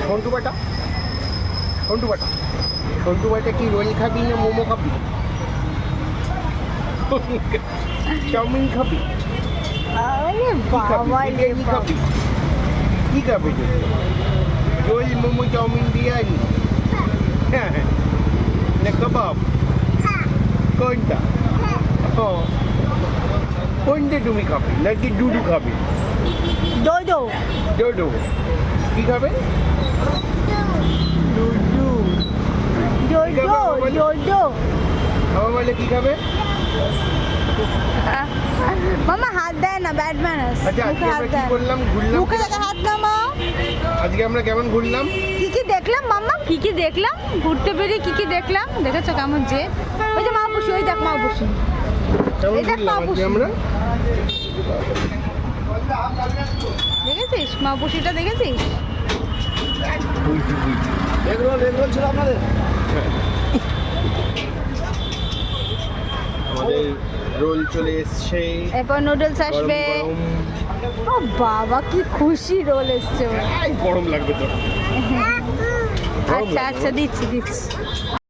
সন্টু বাটা কি রোল খাবি না মোমো খাবি? চাউমিন খাবি? আরে বাবা রে বিরিয়ানি খাবি? কি খাবি রোল মোমো চাউমিন বিরিয়ানি না কাবাব? কোনটা? কোনটা তুমি খাবে নাকি ডুডু খাবে? ডোডো ডোডো কি খাবে? ডুডু ডোডো ডোডো আমার বলে কি খাবে? মামা হাত দেয় না, ব্যাড ম্যানার্স। আচ্ছা আজকে আমরা কি করলাম? ঘুরলাম। মুখে থেকে হাত নামাও। আজকে আমরা কেমন ঘুরলাম? কি দেখলাম মাম্মা? কি দেখলাম? ঘুরতে বেরিয়ে কি দেখলাম? দেখেছো কেমন যে? ওই যে মা বসে, ওই দেখ মা বসে। কেমন এই দেখ ঘুরলাম মা আজকে বসে। আমরা? দেখেছিস মা বসিটা দেখেছিস? এগুলো ছিল আপনাদের? আমাদের রোল চলে এসছে, এরপর নুডলস আসবে। ও বাবা কি খুশি, রোল এসছে ওর। গরম লাগবে তো। আচ্ছা আচ্ছা দিচ্ছি।